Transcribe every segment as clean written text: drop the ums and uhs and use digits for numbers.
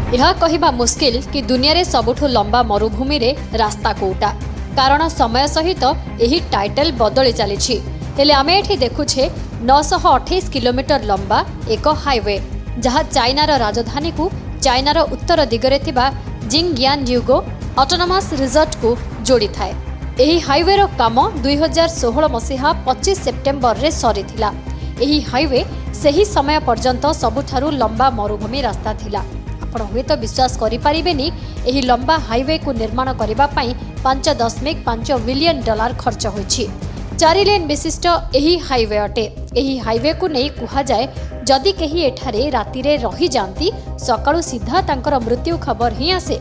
यह कहवा मुस्किल कि दुनिया रे सबुठु लंबा मरुभूमि रे रास्ता कोटा कारण समय सहित यही टाइटल बदली चली हेले आमे एठी देखुछे 928 किलोमीटर लंबा एक हाईवे जहाँ चाइनार राजधानी को चाइनार उत्तर दिगरे थिबा जिंगयानड्यूगो ऑटोनोमस रिजॉर्ट को जोड़ी थाए। एही हाईवे रो काम 2016 मसीहा 25 सेप्टेम्बर रे सरीथिला। एही हाईवे सही समय पर्यंत सबुठारु लंबा मरुभूमि रास्ता थिला। आपण हुए तो विश्वास करि परिबेनी एही लंबा हाईवे को निर्माण करिबा पई 5.5 बिलियन डॉलर खर्च होईछि। 4 लेन विशिष्ट एही हाईवे अटे। एही हाईवे को नहीं कुहा जाए जदि कहीं एठारे राति रे रही जांती सकाळु सीधा तांकर मृत्यु खबर ही आसे।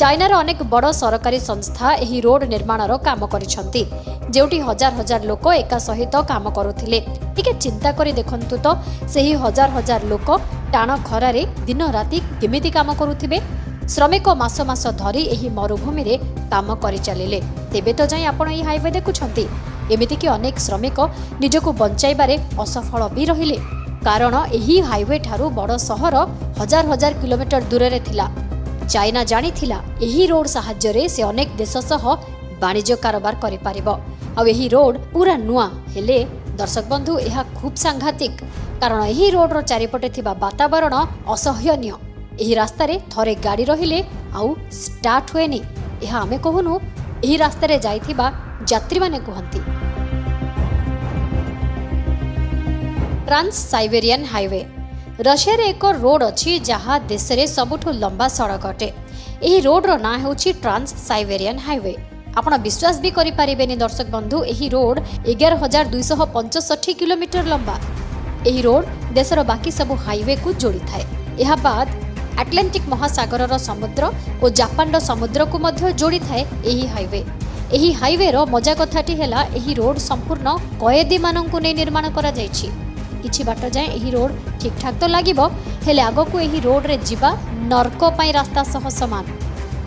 चाइनार अनेक बड़ सरकारी संस्था एही रोड निर्माणर काम करिसंती जेउटी हजार हजार लोक एका सहित काम करुथिले। टिके चिंता करी देखंतु तो सेही हजार हजार लोक टाण खरारे दिन राति केमिति काम करुथिबे। श्रमिक मास मास धरी एही मरुभूमि रे काम करि चलिले तेबे तो जाई आपण एही हाईवे देखुछंती। एमिति कि अनेक श्रमिक निजको बंचाइबारे असफल भी रहिले कारण एही हाईवे ठारू बड़ सहर हजार हजार किलोमीटर दूर रे थिला। चाइना जानी थिला एही रोड साहाय्य रे से अनेक देश सह वाणिज्य कारोबार करि पारिबो। आ एही रोड पूरा नुआ हेले दर्शक बंधु यह खूब सांघातिक कारण एही रोड रो चारिपटे थिबा वातावरण असह्यनीय। एही रास्ता रे थरे गाड़ी रहिले आउ स्टार्ट हुएनी यह आमे कहूनु एही रास्ता रे जाइथिबा यात्री माने कहंती। ट्रांस साइबेरियन हाईवे रशिया रे एक रोड अछि जहाँ देश रे सबुठु लंबा सड़क अटे। एही रोड रो ना हेउछि ट्रांस साइबेरियन हाईवे। आपण विश्वास भी करि परिबेनी दर्शक बंधु एही रोड 11,265 किलोमीटर लंबा। एही रोड देशर बाकी सब हाईवे को जोड़ी थाए। एहा बाद अटलांटिक महासागर रो समुद्र और जापान रो समुद्र को मध्य जोड़ी थाए एही हाईवे। एही हाईवे रो मजा कथाटी हेला एही रोड संपूर्ण कयदी माननकु नै निर्माण करा जायछि। किछि बाट जाए एही रोड ठीक ठाक तो लागिबो हेले आगो को एही रोड रे जिबा नरक पई रास्ता सह समान।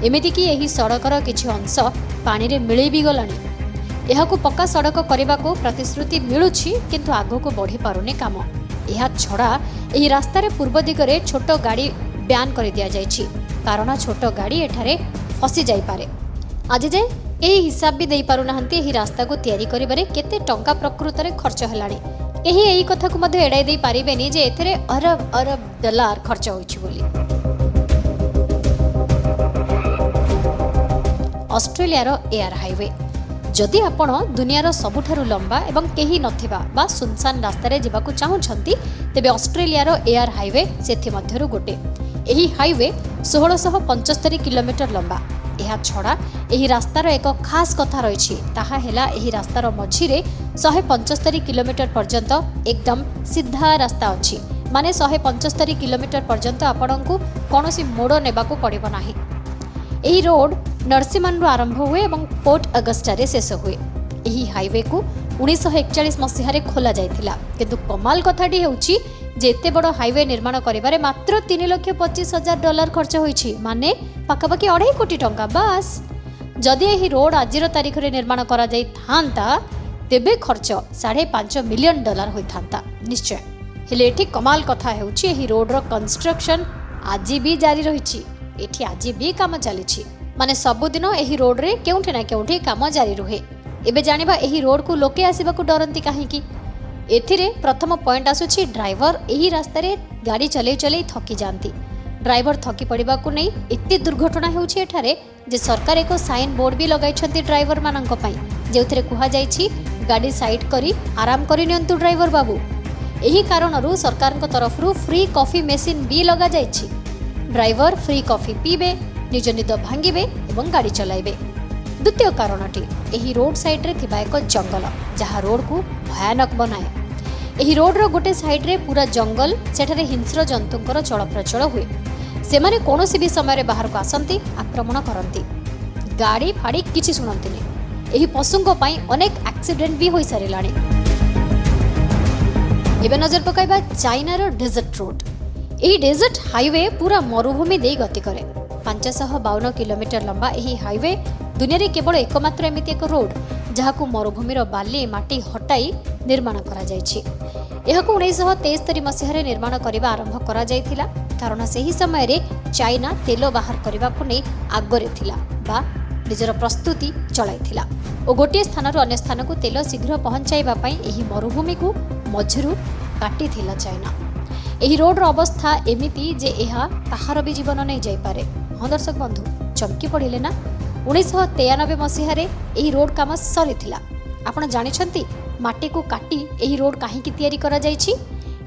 एमिति कि एही सड़कर किछि अंश पानी रे मिलै भी गलानी। एहाकू पक्का सड़क करने को प्रतिश्रुति मिलुछि किंतु आगो को बढ़ी पारुनी काम। एहा छड़ा एही रास्ता रे पूर्व दिगरे छोट गाड़ी ब्यान कर दिया जायछि कारण छोट गाड़ी एठारे फसी जाई पारे। आज जे एही हिसाब भी देई पारु नाहंती एही रास्ता को तयारी करिबारे केते टंका प्रकृत रे खर्च हेलाणी। एही एही कथा को मध्ये एडाई देई पारिबेनी जे एथरे अरब अरब डॉलर खर्च होइछि बोली। ऑस्ट्रेलिया रो एयर हाईवे जदि आपण दुनियार सबुठारु लंबा एवं केही नथिबा बा सुनसान रास्ता रे जिबाकू चाहुछंती तेबे ऑस्ट्रेलिया रो एयर हाईवे सेथि मध्यरु गोटे। एही हाईवे 1675 किलोमीटर लंबा। एहा छड़ा एही रास्तार एक खास कथा रही ताहा हेला एही रास्तार मझिरे 175 किलोमीटर पर्यंत एकदम सीधा रास्ता अछि माने 175 किलोमीटर पर्यंत आपणकू कोनोसी मोड़ नेबाकू पड़िबो नाही। एही रोड नरसिम्हान आरंभ हुए और पोर्ट अगस्टा रे शेष हुए। एही हाईवे को 1941 मसीह खोला जाइथिला किंतु कमाल कथाटी हेउची जे एते बड़ हाईवे निर्माण करिबारे मात्र 3,25,000 डॉलर खर्च होईछि माने पाखापाखि 2.5 कोटी टंका बास। जदि एही रोड आजिर तारीख रे निर्माण करा जाई थांता तेबे खर्च 5.5 मिलियन डॉलर होई थांता निश्चय। हेले एठी कमाल कथा हेउची एही रोड रो कंस्ट्रक्शन आजि भी जारी रहिछि। एठी आजि भी काम चलिछि माने सबुदिन एही रोड रे केउठी ना केउठी काम जारी रुहे। एबे जानिबा एही रोड को लोके आसीबा को डरंती काहेकि। एथिरे प्रथम पॉइंट आसुछि ड्राइवर एही रास्ता रे गाड़ी चलै चलै थकी जांती। ड्राइवर थकी पड़िबा को नै एते दुर्घटना हेउछि एठारे जे सरकार एको साइन बोर्ड भी लगाइछंती ड्राइवर माननक पई जेउथिरे कुहा जाइछि गाड़ी साइड करी आराम करी नियंतु ड्राइवर बाबू। एही कारणरू सरकारक तरफरू फ्री कॉफी मशीन भी लगा जाइछि। ड्राइवर फ्री कॉफी पीबे निज निद भांगिबे एवं गाड़ी चलाइबे। द्वितीय कारणटी एही रोड साइड रे थिबा एक जंगल जहाँ रोड को भयानक बनाए। एही रोड रो गोटे साइड रे पूरा जंगल सेठारे हिंस्र जंतुंकर चलप्रचल हुए। सेमाने कोनोसी भी समय रे बाहर को आसंती आक्रमण करंती गाड़ी फाड़ी किछि सुनंतिनी। एही पशुंक पई अनेक एक्सीडेंट भी होई सारिलाणी। एबे नजर पकाइबा चाइनार डेजर्ट रोड। एही डेजर्ट हाईवे पूरा मरुभूमि दे गति करे। 552 किलोमीटर लंबा एही हाईवे दुनिया रे केवल एकमात्र एमिति एक रोड जहाकू मरुभूमिर बाली माटी हटाई निर्माण करा जायछि। ଏହାକୁ 1973 ମସିହାରେ ନିର୍ମାଣ କରିବା ଆରମ୍ଭ କରାଯାଇଥିଲା କାରଣ ସେହି ସମୟରେ ଚାଇନା ତେଲ ବାହାର କରିବାକୁ ନେଇ ଆଗରେ ଥିଲା ବା ନିଜର ପ୍ରସ୍ତୁତି ଚଳାଇଥିଲା ଓ ଗୋଟିଏ ସ୍ଥାନରୁ ଅନ୍ୟ ସ୍ଥାନକୁ ତେଲ ଶୀଘ୍ର ପହଞ୍ଚାଇବା ପାଇଁ ଏହି ମରୁଭୂମିକୁ ମଝିରୁ କାଟିଥିଲା ଚାଇନା। ଏହି ରୋଡର ଅବସ୍ଥା ଏମିତି ଯେ ଏହା କାହାର ବି ଜୀବନ ନେଇ ଯାଇପାରେ। ହଁ ଦର୍ଶକ ବନ୍ଧୁ, ଚମକି ପଡ଼ିଲେ ନା? 1993 ମସିହାରେ ଏହି ରୋଡ କାମ ସରିଥିଲା। ଆପଣ ଜାଣିଛନ୍ତି ମାଟିକୁ କାଟି ଏହି ରୋଡ କାହିଁକି ତିଆରି କରାଯାଇଛି?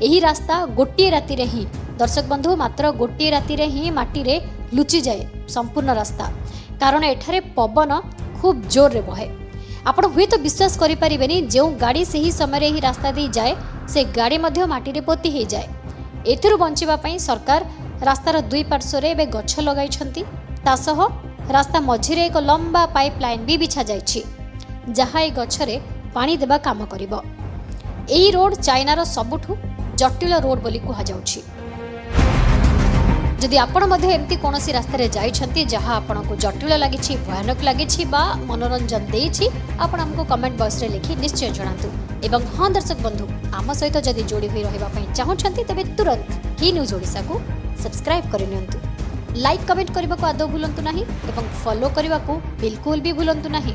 ଏହି ରାସ୍ତା ଗୋଟିଏ ରାତିରେ ହିଁ ଦର୍ଶକ ବନ୍ଧୁ ମାତ୍ର ଗୋଟିଏ ରାତିରେ ହିଁ ମାଟିରେ ଲୁଚିଯାଏ ସମ୍ପୂର୍ଣ୍ଣ ରାସ୍ତା, କାରଣ ଏଠାରେ ପବନ ଖୁବ୍ ଜୋରରେ ବହେ। ଆପଣ ହୁଏତ ବିଶ୍ୱାସ କରିପାରିବେନି, ଯେଉଁ ଗାଡ଼ି ସେହି ସମୟରେ ଏହି ରାସ୍ତା ଦେଇ ଯାଏ ସେ ଗାଡ଼ି ମଧ୍ୟ ମାଟିରେ ପୋତି ହୋଇଯାଏ। ଏଥିରୁ ବଞ୍ଚିବା ପାଇଁ ସରକାର ରାସ୍ତାର ଦୁଇ ପାର୍ଶ୍ୱରେ ଏବେ ଗଛ ଲଗାଇଛନ୍ତି। ତା ସହ ରାସ୍ତା ମଝିରେ ଏକ ଲମ୍ବା ପାଇପ୍ ଲାଇନ୍ ବି ବିଛାଯାଇଛି, ଯାହା ଏହି ଗଛରେ ପାଣି ଦେବା କାମ କରିବ। ଏହି ରୋଡ ଚାଇନାର ସବୁଠୁ ଜଟିଳ ରୋଡ ବୋଲି କୁହାଯାଉଛି। ଯଦି ଆପଣ ମଧ୍ୟ ଏମିତି କୌଣସି ରାସ୍ତାରେ ଯାଇଛନ୍ତି ଯାହା ଆପଣଙ୍କୁ ଜଟିଳ ଲାଗିଛି, ଭୟାନକ ଲାଗିଛି ବା ମନୋରଞ୍ଜନ ଦେଇଛି, ଆପଣ ଆମକୁ କମେଣ୍ଟ ବକ୍ସରେ ଲେଖି ନିଶ୍ଚୟ ଜଣାନ୍ତୁ। ଏବଂ ହଁ ଦର୍ଶକ ବନ୍ଧୁ, ଆମ ସହିତ ଯଦି ଯୋଡ଼ି ହୋଇ ରହିବା ପାଇଁ ଚାହୁଁଛନ୍ତି ତେବେ ତୁରନ୍ତ ହି ନ୍ୟୁଜ୍ ଓଡ଼ିଶାକୁ ସବସ୍କ୍ରାଇବ୍ କରିନିଅନ୍ତୁ। ଲାଇକ୍ କମେଣ୍ଟ କରିବାକୁ ଆଦୌ ଭୁଲନ୍ତୁ ନାହିଁ ଏବଂ ଫଲୋ କରିବାକୁ ବିଲକୁଲ ବି ଭୁଲନ୍ତୁ ନାହିଁ।